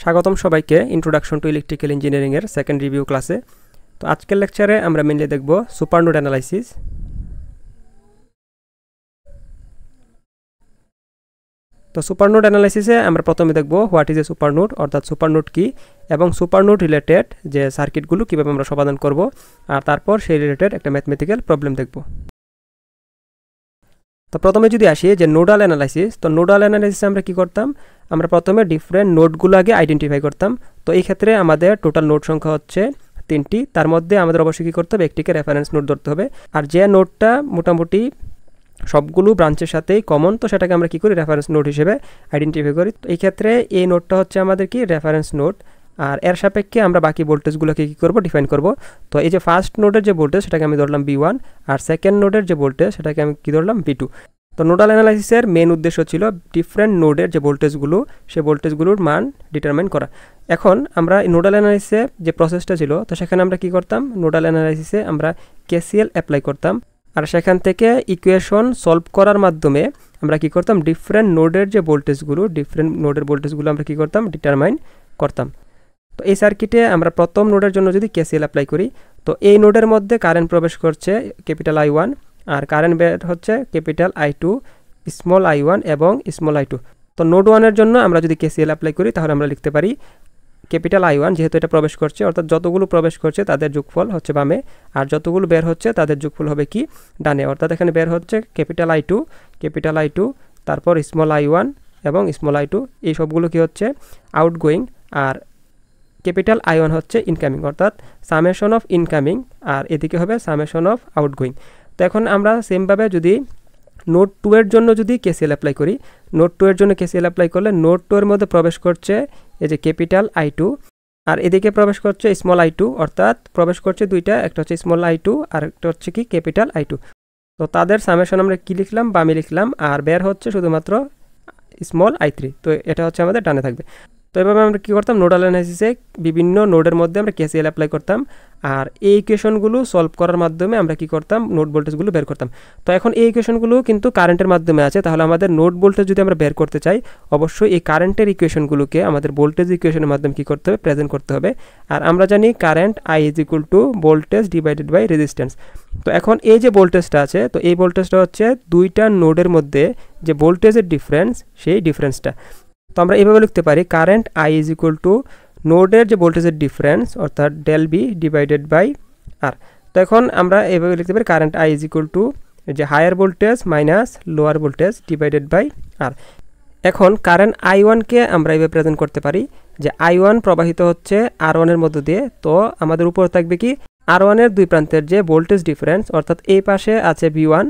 স্বাগতম সবাইকে introduction to electrical engineering এর সেকেন্ড রিভিউ ক্লাসে। তো আজকের লেকচারে আমরা মেইনলি দেখব সুপারনোড অ্যানালাইসিস। তো সুপারনোড অ্যানালাইসিসে আমরা প্রথমে দেখব হোয়াট ইজ এ সুপারনোড, অর্থাৎ সুপারনোড কি এবং সুপারনোড রিলেটেড যে সার্কিটগুলো কীভাবে আমরা সমাধান করব, আর তারপর সেই রিলেটেড একটা ম্যাথমেটিক্যাল প্রবলেম দেখব। তো প্রথমে যদি আসি যে নোডাল অ্যানালাইসিস, তো নোডাল অ্যানালাইসিসে আমরা কি করতাম, আমরা প্রথমে ডিফারেন্ট নোডগুলো আগে আইডেন্টিফাই করতাম। তো এই ক্ষেত্রে আমাদের টোটাল নোড সংখ্যা হচ্ছে 3টি। তার মধ্যে আমাদের অবশ্যই কী করতে হবে, একটিকে রেফারেন্স নোড ধরতে হবে। আর যে নোডটা মোটামুটি সবগুলো ব্রাঞ্চের সাথেই কমন, তো সেটাকে আমরা কী করি, রেফারেন্স নোড হিসেবে আইডেন্টিফাই করি। তো এই ক্ষেত্রে এই নোডটা হচ্ছে আমাদের কি রেফারেন্স নোড, আর এর সাপেক্ষে আমরা বাকি ভোল্টেজগুলোকে কী করব, ডিফাইন করব। তো এই যে ফার্স্ট নোডের যে ভোল্টেজ সেটাকে আমি ধরলাম V1, আর সেকেন্ড নোডের যে ভোল্টেজ সেটাকে আমি কী ধরলাম V2। তো নোডাল অ্যানালাইসিসের মেন উদ্দেশ্য ছিল ডিফারেন্ট নোডের যে ভোল্টেজগুলো সেই ভোল্টেজগুলোর মান ডিটারমাইন করা। এখন আমরা নোডাল অ্যানালাইসিসে যে প্রসেসটা ছিল, তো সেখানে আমরা কি করতাম, নোডাল অ্যানালাইসিসে আমরা KCL অ্যাপ্লাই করতাম, আর সেখান থেকে ইকুয়েশন সলভ করার মাধ্যমে আমরা কি করতাম, ডিফারেন্ট নোডের যে ভোল্টেজগুলো আমরা কি করতাম, ডিটারমাইন করতাম। তো এই সার্কিটে আমরা প্রথম নোডের জন্য যদি KCL অ্যাপ্লাই করি, তো এই নোডের মধ্যে কারেন্ট প্রবেশ করছে ক্যাপিটাল I1, আর কারেন্ট বের হচ্ছে ক্যাপিটাল I2, স্মল I1 এবং স্মল I2। তো নোড 1-এর জন্য আমরা যদি KCL অ্যাপ্লাই করি তাহলে আমরা লিখতে পারি ক্যাপিটাল I1, যেহেতু এটা প্রবেশ করছে, অর্থাৎ যতগুলো প্রবেশ করছে তাদের যোগফল হচ্ছে বামে, আর যতগুলো বের হচ্ছে তাদের যোগফল হবে কি, ডানে। অর্থাৎ এখানে বের হচ্ছে ক্যাপিটাল I2, তারপর স্মল I1 এবং স্মল I2, এই সবগুলো কি হচ্ছে আউটগোয়িং, আর ক্যাপিটাল I1 হচ্ছে ইনকামিং, অর্থাৎ সামেশন অফ ইনকামিং, আর এদিকে হবে সামেশন অফ আউটগোয়িং। তো এখন আমরা সেমভাবে যদি নোড 2-এর জন্য যদি KCL অ্যাপ্লাই করি, নোড 2-এর জন্য KCL অ্যাপ্লাই করলে নোড 2-এর মধ্যে প্রবেশ করছে এই যে ক্যাপিটাল I2, আর এদিকে প্রবেশ করছে স্মল I2, অর্থাৎ প্রবেশ করছে দুইটা, একটা হচ্ছে স্মল I2 আর একটা হচ্ছে কি ক্যাপিটাল I2। তো তাদের সামেশন আমরা কি লিখলাম, বামে লিখলাম, আর বের হচ্ছে শুধুমাত্র স্মল I3। তো এটা হচ্ছে আমাদের ডানে থাকবে। তো এভাবে আমরা কী করতাম, নোডাল অ্যানালাইসিসে বিভিন্ন নোডের মধ্যে আমরা KCL অ্যাপ্লাই করতাম, আর এই ইকুয়েশনগুলো সলভ করার মাধ্যমে আমরা কি করতাম, নোড ভোল্টেজগুলো বের করতাম। তো এখন এই ইকুয়েশনগুলো কিন্তু কারেন্টের মাধ্যমে আছে, তাহলে আমাদের নোড ভোল্টেজ যদি আমরা বের করতে চাই, অবশ্যই এই কারেন্টের ইকুয়েশনগুলোকে আমাদের ভোল্টেজ ইকুয়েশনের মাধ্যমে কী করতে হবে, প্রেজেন্ট করতে হবে। আর আমরা জানি current I = voltage divided by resistance. তো এখন এই যে ভোল্টেজটা আছে, তো এই ভোল্টেজটা হচ্ছে দুইটা নোডের মধ্যে যে ভোল্টেজের ডিফারেন্স, সেই ডিফারেন্সটা। তো আমরা এভাবে লিখতে পারি কারেন্ট I = নোডের যে ভোল্টেজের ডিফারেন্স, অর্থাৎ del B divided by R। তো এখন আমরা এভাবে লিখতে পারি কারেন্ট I = যে higher voltage minus lower voltage divided by R। এখন কারেন্ট I1-কে আমরা এভাবে প্রেজেন্ট করতে পারি যে I1 প্রবাহিত হচ্ছে R1-এর মধ্য দিয়ে। তো আমাদের উপর থাকবে কি, R1-এর দুই প্রান্তের যে ভোল্টেজ ডিফারেন্স, অর্থাৎ এই পাশে আছে V1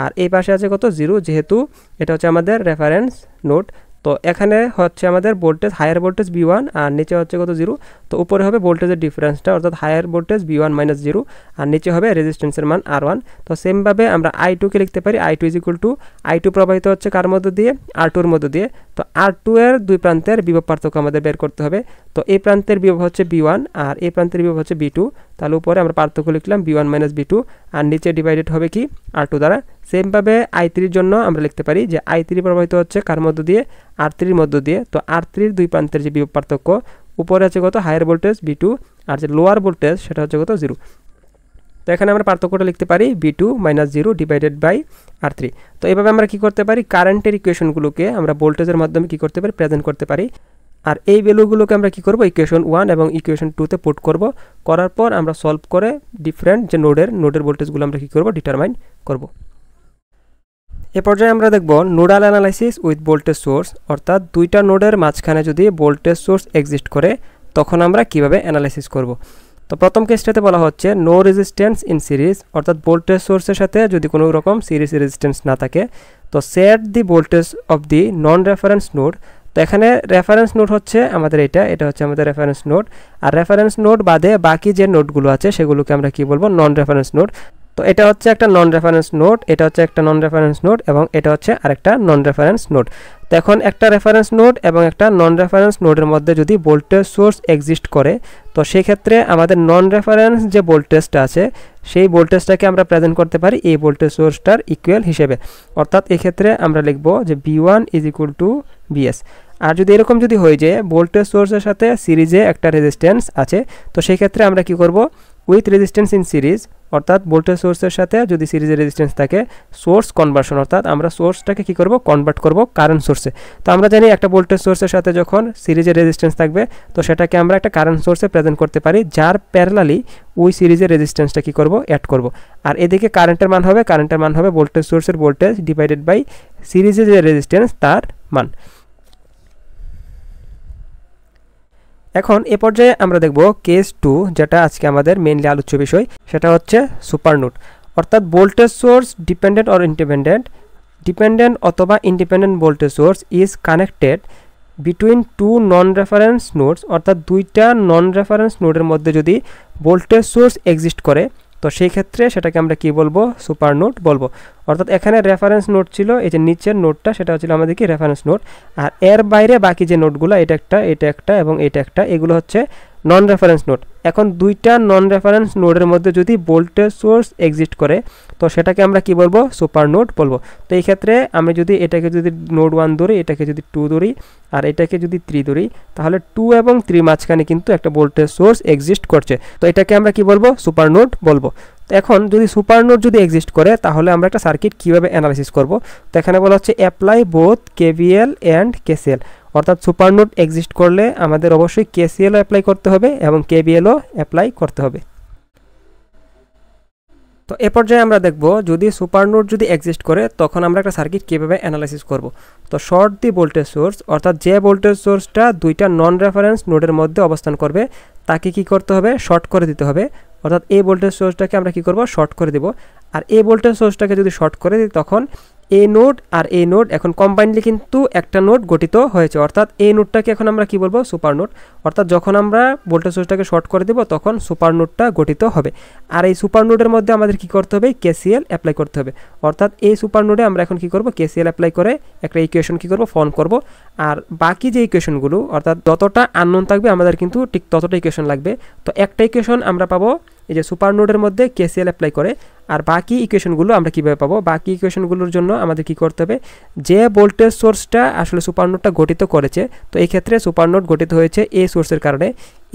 আর এই পাশে আছে কত, 0, যেহেতু এটা হচ্ছে আমাদের রেফারেন্স নোড। তো এখানে হচ্ছে আমাদের ভোল্টেজ, হায়ার ভোল্টেজ V1 আর নিচে হচ্ছে কত, 0। তো উপরে হবে ভোল্টেজের ডিফারেন্সটা, অর্থাৎ হায়ার ভোল্টেজ V1 - 0, আর নিচে হবে রেজিস্ট্যান্সের মান R1। তো সেমভাবে আমরা I2-কে লিখতে পারি I2 = I2 প্রবাহিত হচ্ছে কার মধ্য দিয়ে, R2-এর মধ্য দিয়ে। তো R2-এর দুই প্রান্তের বিভব পার্থক্য আমাদের বের করতে হবে। তো এই প্রান্তের বিভব হচ্ছে V1 আর এই প্রান্তের বিভব হচ্ছে V2। তাহলে উপরে আমরা পার্থক্য লিখলাম V1 - V2, আর নিচে ডিভাইডেড হবে কি, R2 দ্বারা। সেমভাবে I3-র জন্য আমরা লিখতে পারি যে I3 প্রবাহিত হচ্ছে কার মধ্য দিয়ে, R3-র মধ্য দিয়ে। তো R3-র দুই প্রান্তের যে বিভব পার্থক্য, উপরে আছে কত, হায়ার ভোল্টেজ V2, আর যে লোয়ার ভোল্টেজ সেটা হচ্ছে কত, 0। তো এখানে আমরা পার্থক্যটা লিখতে পারি V2 - 0 ডিভাইডেড বাই R3। তো এইভাবে আমরা কি করতে পারি, কারেন্টের ইকুয়েশনগুলোকে আমরা ভোল্টেজের মাধ্যমে কি করতে পারি, প্রেজেন্ট করতে পারি। আর এই ভ্যালুগুলোকে আমরা কি করব, ইকুয়েশন 1 এবং ইকুয়েশন 2-তে পুট করব। করার পর আমরা সলভ করে ডিফারেন্ট যে নোডের ভোল্টেজগুলো আমরা কি করব, ডিটারমাইন করব। এ পর্যায়ে আমরা দেখব nodal analysis with voltage source, অর্থাৎ দুইটা নোডের মাঝখানে যদি ভোল্টেজ সোর্স এক্সিস্ট করে তখন আমরা কিভাবে অ্যানালাইসিস করব। তো প্রথম কেসটাতে বলা হচ্ছে নো রেজিস্ট্যান্স ইন সিরিজ, অর্থাৎ ভোল্টেজ সোর্সের সাথে যদি কোনো রকম সিরিজ রেজিস্ট্যান্স না থাকে, তো set the voltage of the non reference node. তো এখানে রেফারেন্স নোড হচ্ছে আমাদের এটা হচ্ছে আমাদের রেফারেন্স নোড, আর রেফারেন্স নোড বাদে বাকি যে নোডগুলো আছে সেগুলোকে আমরা কি বলবো, নন রেফারেন্স নোড। তো এটা হচ্ছে একটা নন রেফারেন্স নোড, এটা হচ্ছে একটা নন রেফারেন্স নোড, এবং এটা হচ্ছে আরেকটা নন রেফারেন্স নোড। তো এখন একটা রেফারেন্স নোড এবং একটা নন রেফারেন্স নোডের মধ্যে যদি ভোল্টেজ সোর্স এক্সিস্ট করে, তো সেই ক্ষেত্রে আমাদের নন রেফারেন্স যে ভোল্টেজটা আছে সেই ভোল্টেজটাকে আমরা প্রেজেন্ট করতে পারি এই ভোল্টেজ সোর্সটার ইকুয়াল হিসেবে। অর্থাৎ এক্ষেত্রে আমরা লিখব যে V1 = VS। আর যদি এরকম যদি হয়ে যায় ভোল্টেজ সোর্সের সাথে সিরিজে একটা রেজিস্ট্যান্স আছে, তো সেই ক্ষেত্রে আমরা কি করব, উইথ রেজিস্ট্যান্স ইন সিরিজ, অর্থাৎ ভোল্টেজ সোর্সের সাথে যদি সিরিজের রেজিস্ট্যান্স থাকে, সোর্স কনভার্সন, অর্থাৎ আমরা সোর্সটাকে কি করব, কনভার্ট করব কারেন্ট সোর্সে। তো আমরা জানি একটা ভোল্টেজ সোর্সের সাথে যখন সিরিজের রেজিস্ট্যান্স থাকবে, তো সেটাকে আমরা একটা কারেন্ট সোর্সে প্রেজেন্ট করতে পারি, যার প্যারালালি ওই সিরিজের রেজিস্ট্যান্সটা কি করব, অ্যাড করব। আর এদিকে কারেন্টের মান হবে ভোল্টেজ সোর্সের ভোল্টেজ ডিভাইডেড বাই সিরিজের যে রেজিস্ট্যান্স তার মান। এখন এ পর্যায়ে আমরা দেখব কেস 2, যেটা আজকে আমাদের মেইনলি আলোচ্য বিষয়, সেটা হচ্ছে সুপার নোড। অর্থাৎ voltage source dependent or dependent অথবা independent voltage source is connected between two non reference nodes, অর্থাৎ দুইটা নন রেফারেন্স নোডের মধ্যে যদি ভোল্টেজ সোর্স এক্সিস্ট করে, তো সেই ক্ষেত্রে সেটাকে আমরা কি বলবো, সুপার নোড বলবো। অর্থাৎ এখানে রেফারেন্স নোড ছিল, এই যে নিচের নোডটা সেটা ছিল আমাদের কি রেফারেন্স নোড, আর এর বাইরে বাকি যে নোডগুলো, এটা একটা এবং এটা একটা, এগুলো হচ্ছে নন রেফারেন্স নোড। এখন দুইটা নন রেফারেন্স নোডের মধ্যে যদি ভোল্টেজ সোর্স এক্সিস্ট করে, তো সেটাকে আমরা কি বলবো, সুপার নোড বলবো। তো এই ক্ষেত্রে আমি যদি এটাকে যদি নোড 1 ধরি, এটাকে যদি 2 ধরি, আর এটাকে যদি 3 ধরি, তাহলে 2 এবং 3 মাঝখানে কিন্তু একটা ভোল্টেজ সোর্স এক্সিস্ট করছে, তো এটাকে আমরা কি বলবো, সুপার নোড বলবো। তো এখন যদি সুপার নোড যদি এক্সিস্ট করে, তাহলে আমরা একটা সার্কিট কীভাবে অ্যানালাইসিস করব। তো এখানে বলা হচ্ছে apply both KVL and KCL, অর্থাৎ সুপার নোড এক্সিস্ট করলে আমাদের অবশ্যই কেসিএলও অ্যাপ্লাই করতে হবে এবং কেভিএলও অ্যাপ্লাই করতে হবে। তো এ পর্যায়ে আমরা দেখব যদি সুপার নোড যদি এক্সিস্ট করে, তখন আমরা একটা সার্কিট কীভাবে অ্যানালাইসিস করব। তো শর্ট দি ভোল্টেজ সোর্স, অর্থাৎ যে ভোল্টেজ সোর্সটা দুইটা নন রেফারেন্স নোডের মধ্যে অবস্থান করবে, তাকে কি করতে হবে, শর্ট করে দিতে হবে। অর্থাৎ এই ভোল্টেজ সোর্সটাকে আমরা কি করব, শর্ট করে দেব। আর এই ভোল্টেজ সোর্সটাকে যদি শর্ট করে দিই, তখন এই নোড আর এই নোড এখন কম্বাইনলি কিন্তু একটা নোড গঠিত হয়েছে, অর্থাৎ এই নোডটাকে এখন আমরা কি বলবো, সুপার নোড। অর্থাৎ যখন আমরা ভোল্টেজ সোর্সটাকে শর্ট করে দেব, তখন সুপার নোডটা গঠিত হবে। আর এই সুপার নোডের মধ্যে আমাদের কি করতে হবে, কেসিএল অ্যাপ্লাই করতে হবে। অর্থাৎ এই সুপার নোডে আমরা এখন কি করব, কেসিএল অ্যাপ্লাই করে একটা ইকুয়েশন কি করব, ফর্ম করব। আর বাকি যে ইকুয়েশনগুলো, অর্থাৎ যতটা আননোন থাকবে আমাদের কিন্তু ঠিক ততটা ইকুয়েশন লাগবে। তো একটা ইকুয়েশন আমরা পাবো এই যে সুপার নোডের মধ্যে কেসিএল অ্যাপ্লাই করে, আর বাকি ইকুয়েশনগুলো আমরা কীভাবে পাবো, বাকি ইকুয়েশনগুলোর জন্য আমাদের কি করতে হবে, যে ভোল্টেজ সোর্সটা আসলে সুপার নোডটা গঠিত করেছে, তো এই ক্ষেত্রে সুপার নোড গঠিত হয়েছে এই সোর্সের কারণে,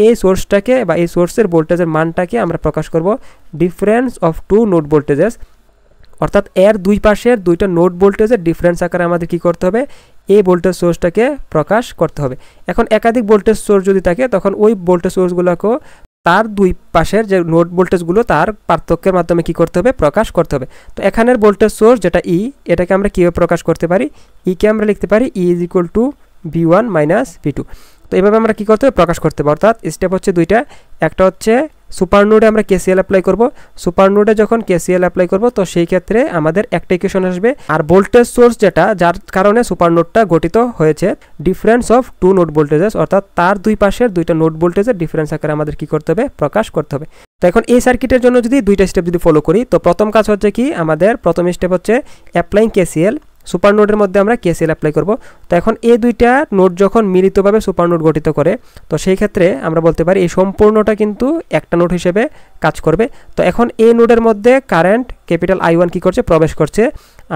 এই সোর্সটাকে বা এই সোর্সের ভোল্টেজের মানটাকে আমরা প্রকাশ করব difference of two node voltages. অর্থাৎ এর দুই পাশের দুইটা নোড ভোল্টেজের ডিফারেন্স আকারে আমাদের কি করতে হবে, এই ভোল্টেজ সোর্সটাকে প্রকাশ করতে হবে। এখন একাধিক ভোল্টেজ সোর্স যদি থাকে, তখন ওই ভোল্টেজ সোর্সগুলোকেও তার দুই পাশের যে নোড ভোল্টেজগুলো তার পার্থক্যের মাধ্যমে কি করতে হবে, প্রকাশ করতে হবে। তো এখানের ভোল্টেজ সোর্স যেটা ই, এটাকে আমরা কীভাবে প্রকাশ করতে পারি, ইকে আমরা লিখতে পারি E is equal to V1 minus V2। তো এইভাবে আমরা কি করতে হবে, প্রকাশ করতে হবে। অর্থাৎ স্টেপ হচ্ছে দুইটা, একটা হচ্ছে সুপার নোডে আমরা কেসিএল অ্যাপ্লাই করব। সুপার নোডে যখন কেসিএল অ্যাপ্লাই করব, তো সেই ক্ষেত্রে আমাদের একটা ইকুয়েশন আসবে, আর ভোল্টেজ সোর্স যেটা যার কারণে সুপার নোডটা গঠিত হয়েছে, difference of two node voltages, অর্থাৎ তার দুই পাশের দুইটা নোড ভোল্টেজের ডিফারেন্স আকারে আমাদের কি করতে হবে, প্রকাশ করতে হবে। তো এখন এই সার্কিটের জন্য যদি দুইটা স্টেপ যদি ফলো করি, তো প্রথম কাজ হচ্ছে কি, আমাদের প্রথম স্টেপ হচ্ছে অ্যাপ্লাইং কেসিএল। সুপার নোডের মধ্যে আমরা কেসিএল অ্যাপ্লাই করব। তো এখন এই দুইটা নোড যখন মিলিতভাবে সুপার নোড গঠিত করে, তো সেই ক্ষেত্রে আমরা বলতে পারি এই সম্পূর্ণটা কিন্তু একটা নোড হিসেবে কাজ করবে। তো এখন এই নোডের মধ্যে কারেন্ট ক্যাপিটাল I1 কি করছে, প্রবেশ করছে,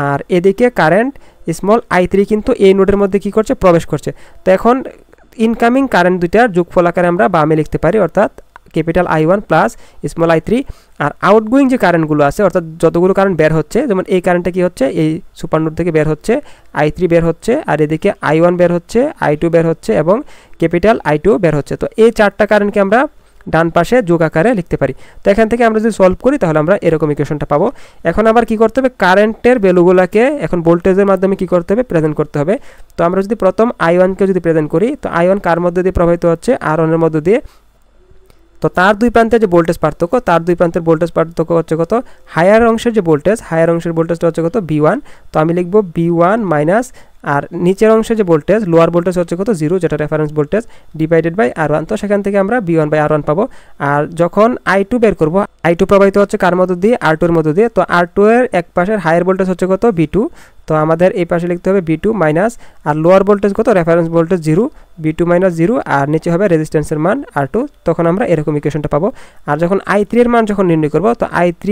আর এদিকে কারেন্ট স্মল I3 কিন্তু এই নোডের মধ্যে কি করছে, প্রবেশ করছে। তো এখন ইনকামিং কারেন্ট দুইটার যোগফল আকারে আমরা বামে লিখতে পারি, অর্থাৎ capital I1 plus small I3। আর আউটগোয়িং যে কারেন্টগুলো আছে, অর্থাৎ যতগুলো কারেন্ট বের হচ্ছে, যেমন এই কারেন্টটা কি হচ্ছে, এই সুপার নোড থেকে বের হচ্ছে, I3 বের হচ্ছে, আর এদিকে I1 বের হচ্ছে, I2 বের হচ্ছে এবং ক্যাপিটাল I2 বের হচ্ছে। তো এই চারটা কারেন্টকে আমরা ডান পাশে যোগ আকারে লিখতে পারি। তো এখান থেকে আমরা যদি সলভ করি, তাহলে আমরা এরকম ইকুয়েশনটা পাবো। এখন আবার কি করতে হবে, কারেন্টের ভ্যালুগুলোকে এখন ভোল্টেজের মাধ্যমে কি করতে হবে, প্রেজেন্ট করতে হবে। তো আমরা যদি প্রথম I1কে যদি প্রেজেন্ট করি, তো I1 কার মধ্যে দিয়ে প্রবাহিত হচ্ছে, R1 এর মধ্যে দিয়ে। তো তার দুই প্রান্তের যে ভোল্টেজ পার্থক্য, তার দুই প্রান্তের ভোল্টেজ পার্থক্য হচ্ছে কত, হায়ার অংশের যে ভোল্টেজ, হায়ার অংশের ভোল্টেজটা হচ্ছে কত, V1। তো আমি লিখব V1 মাইনাস, আর নিচের অংশে যে ভোল্টেজ, লোয়ার ভোল্টেজ হচ্ছে কত, 0, যেটা reference voltage, divided by R1। তো সেখান থেকে আমরা V1 বাই R1 পাবো। আর যখন I2 বের করব, I2 প্রবাহিত হচ্ছে কার মধ্য দিয়ে, R2 এর মধ্য দিয়ে। তো R2 এর এক পাশের হায়ার ভোল্টেজ হচ্ছে কত, V2। তো আমাদের এই পাশে লিখতে হবে V2 মাইনাস, আর লোয়ার ভোল্টেজ কত, রেফারেন্স ভোল্টেজ 0, V2 মাইনাস 0, আর নিচে হবে রেজিস্ট্যান্সের মান R2। তখন আমরা এরকম ইকুয়েশনটা পাবো। আর যখন I3 এর মান যখন নির্ণয় করব, তো I3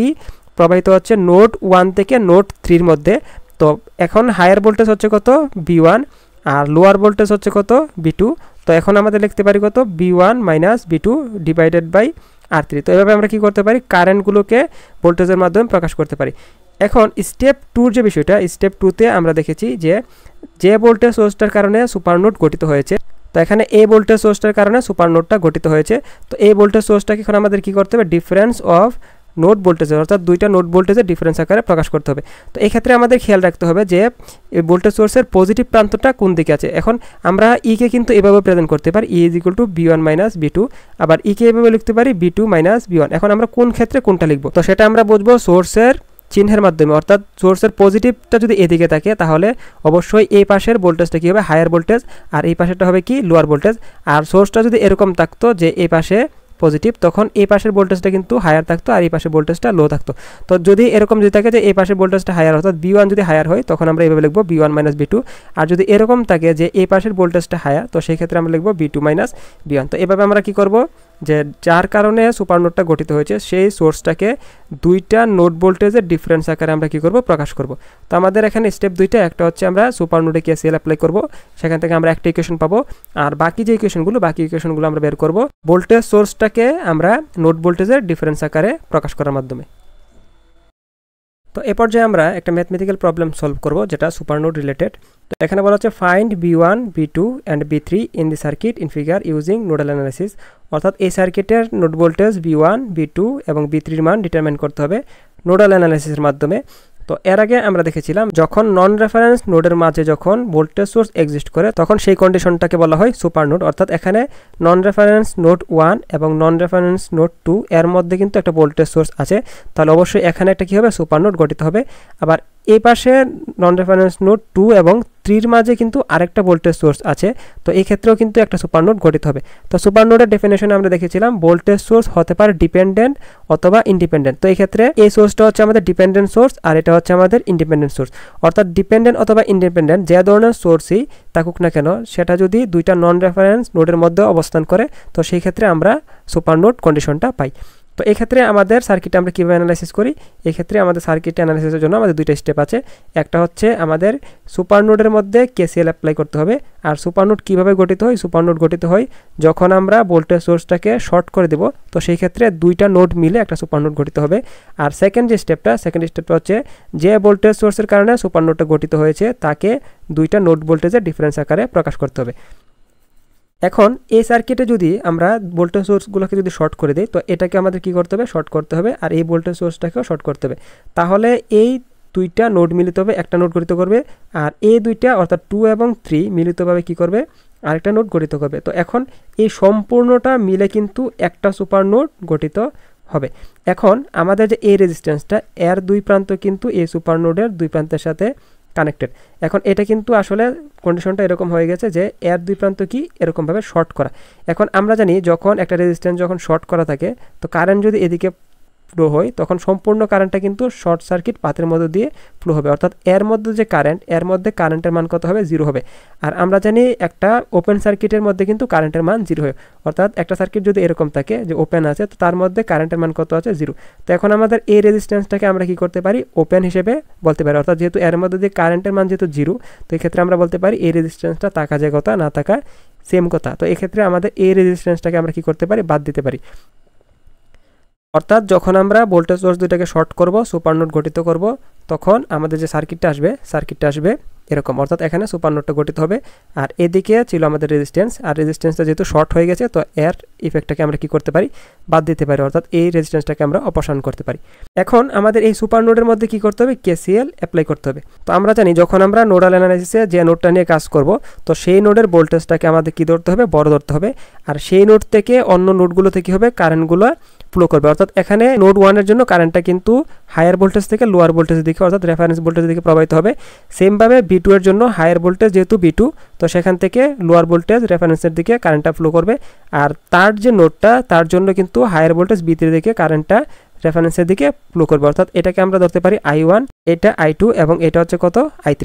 প্রবাহিত হচ্ছে নোড 1 থেকে নোড 3 এর মধ্যে। তো এখন হায়ার ভোল্টেজ হচ্ছে কত, V1, আর লোয়ার ভোল্টেজ হচ্ছে কত V2। তো এখন আমাদের লিখতে পারি কত V1 - V2 divided by R3। তো এভাবে আমরা কি করতে পারি কারেন্টগুলোকে ভোল্টেজের মাধ্যমে প্রকাশ করতে পারি। এখন স্টেপ 2 যে বিষয়টা, স্টেপ 2তে আমরা দেখেছি যে ভোল্টেজ সোর্সটার কারণে সুপারনোড গঠিত হয়েছে, তো এখানে এই ভোল্টেজ সোর্সটার কারণে সুপারনোডটা গঠিত হয়েছে। তো এই ভোল্টেজ সোর্সটাকে এখন আমাদের কি করতে হবে ডিফারেন্স অফ নোড ভোল্টেজের, অর্থাৎ দুইটা নোড ভোল্টেজের ডিফারেন্স আকারে প্রকাশ করতে হবে। তো এই ক্ষেত্রে আমাদের খেয়াল রাখতে হবে যে এই ভোল্টেজ সোর্সের পজিটিভ প্রান্তটা কোন দিকে আছে। এখন আমরা কে কিন্তু এভাবে প্রেজেন্ট করতে পারি B1 - B2, আবার কে এভাবে লিখতে পারি B2 - B1। এখন আমরা কোন ক্ষেত্রে কোনটা লিখবো তো সেটা আমরা বুঝবো সোর্সের চিহ্নের মাধ্যমে, অর্থাৎ সোর্সের পজিটিভটা যদি এদিকে থাকে তাহলে অবশ্যই এই পাশের ভোল্টেজটা কী হবে হায়ার ভোল্টেজ, আর এই পাশেরটা হবে কি লোয়ার ভোল্টেজ। আর সোর্সটা যদি এরকম থাকতো যে এই পাশে পজিটিভ, তখন এই পাশের ভোল্টেজটা কিন্তু হায়ার থাকতো আর এই পাশের ভোল্টেজটা লো থাকতো। তো যদি এরকম যদি থাকে যে এই পাশের ভোল্টেজটা হায়ার, অর্থাৎ B1 যদি হায়ার হয় তখন আমরা এইভাবে লিখবো B1 - B2। আর যদি এরকম থাকে যে এই পাশের ভোল্টেজটা হায়ার, তো সেই ক্ষেত্রে আমরা লিখবো B2 - B1। তো এভাবে আমরা কি করব যে যার কারণে সুপারনোডটা গঠিত হয়েছে সেই সোর্সটাকে দুইটা নোড ভোল্টেজের ডিফারেন্স আকারে আমরা কি করব প্রকাশ করব। তো আমাদের এখানে স্টেপ দুইটা, একটা হচ্ছে আমরা সুপারনোডে KCL অ্যাপ্লাই করব, সেখান থেকে আমরা একটা ইকুয়েশন পাবো, আর বাকি যে ইকুয়েশনগুলো আমরা বের করব ভোল্টেজ সোর্সটাকে আমরা নোড ভোল্টেজের ডিফারেন্স আকারে প্রকাশ করার মাধ্যমে। তো এ পর্যায়ে আমরা একটা ম্যাথমেটিক্যাল প্রবলেম সলভ করব যেটা সুপারনোড রিলেটেড। তো এখানে বলা হচ্ছে find B1, B2 and B3 in the circuit in figure using nodal analysis, অর্থাৎ এই সার্কিটের নোড ভোল্টেজ B1, B2 এবং B3 মান ডিটারমাইন করতে হবে নোডাল অ্যানালাইসিসের মাধ্যমে। তো এর আগে আমরা দেখেছিলাম যখন নন রেফারেন্স নোডের মাঝে যখন ভোল্টেজ সোর্স এক্সিস্ট করে তখন সেই কন্ডিশনটাকে বলা হয় সুপারনোড, অর্থাৎ এখানে নন রেফারেন্স নোড 1 এবং নন রেফারেন্স নোড 2 এর মধ্যে কিন্তু একটা ভোল্টেজ সোর্স আছে, তাহলে অবশ্যই এখানে একটা কী হবে সুপারনোড গঠিত হবে। আবার এই পাশে নন রেফারেন্স নোড 2 এবং 3 মাঝে কিন্তু আরেকটা ভোল্টেজ সোর্স আছে, তো এই ক্ষেত্রেও কিন্তু একটা সুপারনোড গঠিত হবে। তো সুপারনোডের ডেফিনেশনে আমরা দেখেছিলাম ভোল্টেজ সোর্স হতে পারে ডিপেন্ডেন্ট অথবা ইন্ডিপেন্ডেন্ট। তো এই ক্ষেত্রে এই সোর্সটা হচ্ছে আমাদের ডিপেন্ডেন্ট সোর্স আর এটা হচ্ছে আমাদের ইন্ডিপেন্ডেন্ট সোর্স, অর্থাৎ ডিপেন্ডেন্ট অথবা ইন্ডিপেন্ডেন্ট যে ধরনের সোর্সই থাকুক না কেন সেটা যদি দুইটা নন রেফারেন্স নোডের মধ্যে অবস্থান করে তো সেই ক্ষেত্রে আমরা সুপারনোড কন্ডিশনটা পাই। তো এই ক্ষেত্রে আমাদের সার্কিটে আমরা কীভাবে অ্যানালাইসিস করি, এই ক্ষেত্রে আমাদের সার্কিট অ্যানালাইসিসের জন্য আমাদের দুইটা স্টেপ আছে। একটা হচ্ছে আমাদের সুপারনোডের মধ্যে KCL অ্যাপ্লাই করতে হবে। আর সুপারনোড কীভাবে গঠিত হয়, সুপারনোড গঠিত হয় যখন আমরা ভোল্টেজ সোর্সটাকে শর্ট করে দেব, তো সেই ক্ষেত্রে দুইটা নোড মিলে একটা সুপারনোড গঠিত হবে। আর সেকেন্ড স্টেপটা হচ্ছে যে ভোল্টেজ সোর্সের কারণে সুপারনোডটা গঠিত হয়েছে তাকে দুইটা নোড ভোল্টেজের ডিফারেন্স আকারে প্রকাশ করতে হবে। এখন এই সার্কিটে যদি আমরা ভোল্টেজ সোর্সগুলোকে যদি শর্ট করে দিই তো এটাকে আমাদের কি করতে হবে শর্ট করতে হবে, আর এই ভোল্টেজ সোর্সটাকেও শর্ট করতে হবে, তাহলে এই দুইটা নোড মিলিত হবে একটা নোড গঠিত করবে, আর এই দুইটা অর্থাৎ 2 এবং 3 মিলিতভাবে কি করবে আরেকটা নোড গঠিত করবে। তো এখন এই সম্পূর্ণটা মিলে কিন্তু একটা সুপার নোড গঠিত হবে। এখন আমাদের যে এই রেজিস্ট্যান্সটা এর দুই প্রান্ত কিন্তু এই সুপার নোডের দুই প্রান্তের সাথে কানেক্টেড। এখন এটা কিন্তু আসলে কন্ডিশনটা এরকম হয়ে গেছে যে এর দুই প্রান্ত কি এরকমভাবে শর্ট করা। এখন আমরা জানি যখন একটা রেজিস্ট্যান্স যখন শর্ট করা থাকে তো কারেন্ট যদি এদিকে ফ্লো হয় তখন সম্পূর্ণ কারেন্টটা কিন্তু শর্ট সার্কিট পাথের মধ্যে দিয়ে ফ্লো হবে, অর্থাৎ এর মধ্যে যে কারেন্ট এর মধ্যে কারেন্টের মান কত হবে 0 হবে। আর আমরা জানি একটা ওপেন সার্কিটের মধ্যে কিন্তু কারেন্টের মান 0 হয়, অর্থাৎ একটা সার্কিট যদি এরকম থাকে যে ওপেন আছে তো তার মধ্যে কারেন্টের মান কত আছে 0। তো এখন আমাদের এই রেজিস্ট্যান্সটাকে আমরা কি করতে পারি ওপেন হিসেবে বলতে পারি, অর্থাৎ যেহেতু এর মধ্যে দিয়ে কারেন্টের মান যেহেতু 0 তো এই ক্ষেত্রে আমরা বলতে পারি এই রেজিস্ট্যান্সটা থাকা যে কথা না থাকা সেম কথা। তো এক্ষেত্রে আমাদের এই রেজিস্ট্যান্সটাকে আমরা কি করতে পারি বাদ দিতে পারি, অর্থাৎ যখন আমরা ভোল্টেজ সোর্স দুইটাকে শর্ট করব সুপারনোড গঠিত করব তখন আমাদের যে সার্কিটটা আসবে এরকম, অর্থাৎ এখানে সুপারনোডটা গঠিত হবে আর এদিকে ছিল আমাদের রেজিস্ট্যান্স, আর রেজিস্ট্যান্সটা যেহেতু শর্ট হয়ে গেছে তো এর ইফেক্টটাকে আমরা কি করতে পারি বাদ দিতে পারি, অর্থাৎ এই রেজিস্ট্যান্সটাকে আমরা অপসারণ করতে পারি। এখন আমাদের এই সুপারনোডের মধ্যে কি করতে হবে KCL অ্যাপ্লাই করতে হবে। তো আমরা জানি যখন আমরা নোডাল অ্যানালাইসিসে যে নোডটা নিয়ে কাজ করব তো সেই নোডের ভোল্টেজটাকে আমাদের কি ধরতে হবে বড় ধরতে হবে, আর সেই নোড থেকে অন্য নোডগুলোতে কি হবে কারেন্টগুলো ফ্লো করবে, অর্থাৎ এখানে নোড 1 এর জন্য কারেন্টটা কিন্তু হায়ার ভোল্টেজ থেকে লোয়ার ভোল্টেজের দিকে অর্থাৎ রেফারেন্স ভোল্টেজের দিকে প্রবাহিত হবে। সেমভাবে B2 এর জন্য হায়ার ভোল্টেজ যেহেতু B2 তো সেখান থেকে লোয়ার ভোল্টেজ রেফারেন্সের দিকে কারেন্টটা ফ্লো করবে, আর তার যে নোডটা তার জন্য কিন্তু হায়ার ভোল্টেজ B3 দিকে কারেন্টটা রেফারেন্সের দিকে ফ্লো করবে, অর্থাৎ এটাকে আমরা ধরতে পারি I1, এটা I2 এবং এটা হচ্ছে কত I3।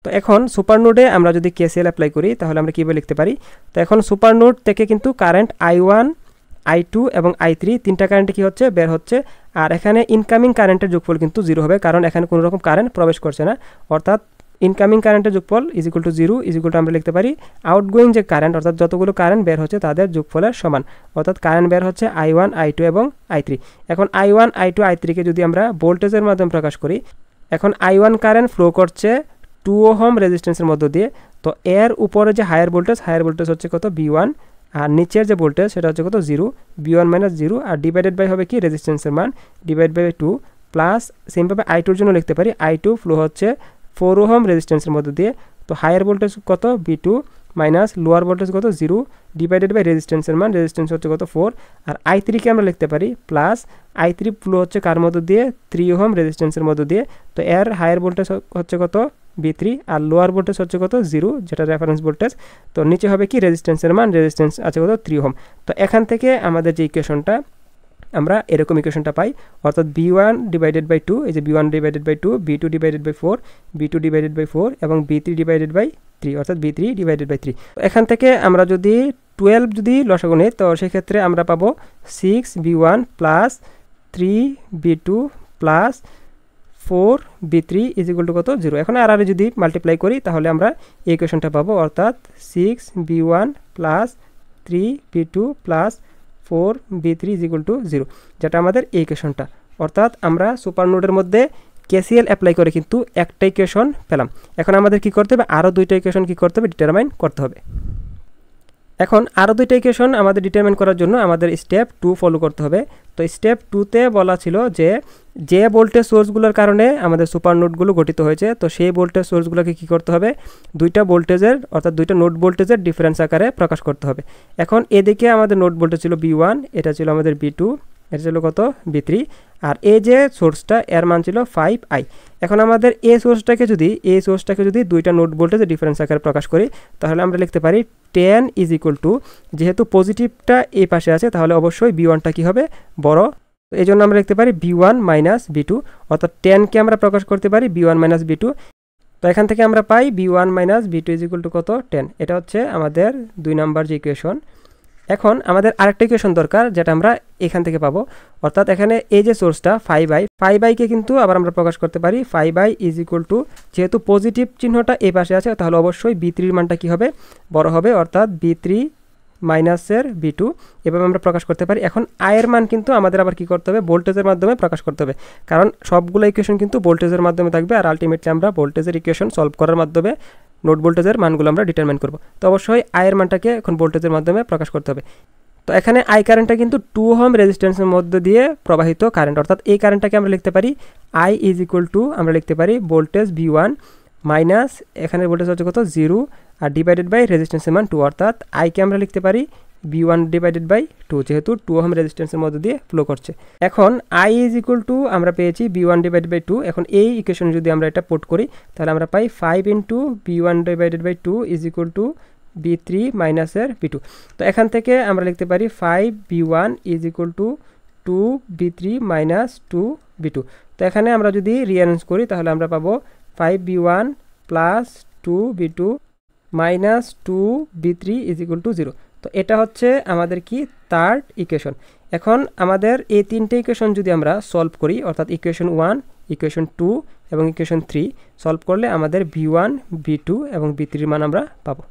তো এখন সুপারনোডে আমরা যদি KCL অ্যাপ্লাই করি তাহলে আমরা কীভাবে লিখতে পারি, তো এখন সুপারনোড থেকে কিন্তু কারেন্ট I1, I2 এবং I3 তিনটা কারেন্টে কি হচ্ছে বের হচ্ছে, আর এখানে ইনকামিং কারেন্টের যোগফল কিন্তু 0 হবে কারণ এখানে কোনো রকম কারেন্ট প্রবেশ করছে না, অর্থাৎ ইনকামিং কারেন্টের যোগফল is equal two 0 is equal two আমরা লিখতে পারি আউটগোয়িং যে কারেন্ট অর্থাৎ যতগুলো কারেন্ট বের হচ্ছে তাদের যোগফলের সমান, অর্থাৎ কারেন্ট বের হচ্ছে I1 I2 এবং I3। এখন I1 I2 I3কে যদি আমরা ভোল্টেজের মাধ্যমে প্রকাশ করি, এখন I1 কারেন্ট ফ্লো করছে 2 ওহম রেজিস্ট্যান্সের মধ্য দিয়ে, তো এর উপরে যে হায়ার ভোল্টেজ হচ্ছে কত V1, আর নিচের যে ভোল্টেজ সেটা হচ্ছে কত 0, V1 minus 0, R divided by হবে কি রেজিস্ট্যান্সের মান ডিভাইড বাই 2 প্লাস সেমভাবে I2 এর জন্য লিখতে পারি I2 ফ্লো হচ্ছে 4 ওহম রেজিস্ট্যান্সের মধ্য দিয়ে, তো হায়ার ভোল্টেজ কত V2 মাইনাস লোয়ার ভোল্টেজ কত 0 ডিভাইডেড বাই রেজিস্ট্যান্সের মান, রেজিস্ট্যান্স হচ্ছে কত 4, আর I3কে আমরা লিখতে পারি প্লাস I3 ফ্লো হচ্ছে কার মধ্য দিয়ে 3 ওহম রেজিস্ট্যান্সের মধ্য দিয়ে, তো এর হায়ার ভোল্টেজ হচ্ছে কত V3 আর লোয়ার ভোল্টেজ হচ্ছে কত 0 যেটা রেফারেন্স ভোল্টেজ, তো নিচে হবে কি রেজিস্ট্যান্সের মান, রেজিস্ট্যান্স আছে কত 3 ওহম। তো এখান থেকে আমাদের যে ইকুয়েশনটা আমরা এরকম ইকুয়েশনটা পাই, অর্থাৎ V1 ডিভাইডেড বাই 2, এই যে V1 divided by 2, V2 divided by 4, V2 divided by 4 এবং V3 ডিভাইডেড বাই 3, অর্থাৎ V3 ডিভাইডেড বাই 3। এখান থেকে আমরা যদি 12 যদি লসাগু নিই, তো সেক্ষেত্রে আমরা পাবো 6V1 plus 3V2 plus 4V3 is equal two কত 0। এখন আর যদি মাল্টিপ্লাই করি তাহলে আমরা এই ইকুয়েশনটা পাবো, অর্থাৎ 6V1 plus 3V2 plus 4V3 is equal two 0, যেটা আমাদের এই ইকুয়েশনটা। অর্থাৎ আমরা সুপার নোডের মধ্যে KCL অ্যাপ্লাই করে কিন্তু একটা ইকুয়েশন পেলাম। এখন আমাদের কি করতে হবে, আরও দুইটা ইকুয়েশন কি করতে হবে, ডিটারমাইন করতে হবে। এখন আরও দুইটা ইকুয়েশন আমাদের ডিটারমাইন করার জন্য আমাদের স্টেপ 2 ফলো করতে হবে। তো স্টেপ 2তে বলা ছিল যে ভোল্টেজ সোর্সগুলোর কারণে আমাদের সুপার নোডগুলো গঠিত হয়েছে, তো সেই ভোল্টেজ সোর্সগুলোকে কী করতে হবে, দুইটা ভোল্টেজের অর্থাৎ দুইটা নোড ভোল্টেজের ডিফারেন্স আকারে প্রকাশ করতে হবে। এখন এদিকে আমাদের নোড ভোল্টেজ ছিল V1, এটা ছিল আমাদের V2, এটা ছিল কত V3, আর এই যে সোর্সটা এর মান ছিল 5I। এখন আমাদের এই সোর্সটাকে যদি দুইটা নোড ভোল্টেজের ডিফারেন্স আকারে প্রকাশ করি তাহলে আমরা লিখতে পারি 10 ইজ ইকুয়াল টু, যেহেতু পজিটিভটা এই পাশে আছে তাহলে অবশ্যই V1টা কী হবে বড়, এই জন্য আমরা লিখতে পারি V1 মাইনাস V2, অর্থাৎ 10কে আমরা প্রকাশ করতে পারি V1 মাইনাস V2। তো এখান থেকে আমরা পাই V1 minus V2 is equal two কত 10। এটা হচ্ছে আমাদের 2 নাম্বার যে ইকুয়েশন। এখন আমাদের আরেকটা ইকুয়েশন দরকার যেটা আমরা এখান থেকে পাবো, অর্থাৎ এখানে এই যে সোর্সটা 5I কে কিন্তু আবার আমরা প্রকাশ করতে পারি 5I ইজ ইকুয়াল টু, যেহেতু পজিটিভ চিহ্নটা এই পাশে আছে তাহলে অবশ্যই V3-র মানটা কী হবে বড় হবে, অর্থাৎ V3 মাইনাসের V2 এভাবে আমরা প্রকাশ করতে পারি। এখন আয়ের মান কিন্তু আমাদের আবার কি করতে হবে, ভোল্টেজের মাধ্যমে প্রকাশ করতে হবে, কারণ সবগুলো ইকুয়েশন কিন্তু ভোল্টেজের মাধ্যমে থাকবে, আর আলটিমেটলি আমরা ভোল্টেজের ইকুয়েশন সলভ করার মাধ্যমে নোড ভোল্টেজের মানগুলো আমরা ডিটারমাইন করব। তো অবশ্যই আয়ের মানটাকে এখন ভোল্টেজের মাধ্যমে প্রকাশ করতে হবে। তো এখানে আই কারেন্টটা কিন্তু 2 ওহম রেজিস্ট্যান্সের মধ্যে দিয়ে প্রবাহিত কারেন্ট, অর্থাৎ এই কারেন্টটাকে আমরা লিখতে পারি I ইজ ইকুয়াল টু, আমরা লিখতে পারি ভোল্টেজ V1 মাইনাস এখানের ভোল্টেজ হচ্ছে কত 0 আর ডিভাইডেড বাই রেজিস্ট্যান্সের মান 2, অর্থাৎ আইকে আমরা লিখতে পারি V1 ডিভাইডেড বাই 2, যেহেতু 2 ওহম রেজিস্ট্যান্সের মধ্যে দিয়ে ফ্লো করছে। এখন I ইজ ইকুয়াল টু আমরা পেয়েছি V1 ডিভাইডেড বাই 2। এখন এই ইকুয়েশন যদি আমরা এটা পুট করি তাহলে আমরা পাই 5 into V1 divided by 2 is equal to V3 মাইনাসের V2। তো এখান থেকে আমরা লিখতে পারি 5V1 is equal two 2V3 minus 2V2। তো এখানে আমরা যদি রিঅ্যারেঞ্জ করি তাহলে আমরা পাবো 5V1 plus 2V2 minus 2V3 is equal two 0। তো এটা হচ্ছে আমাদের কি থার্ড ইকুয়েশন। এখন আমাদের এই তিনটে ইকুয়েশন যদি আমরা সলভ করি, অর্থাৎ ইকুয়েশন 1, ইকুয়েশন 2 এবং ইকুয়েশন 3 সলভ করলে আমাদের V1, V2 এবং V3 মান আমরা পাবো।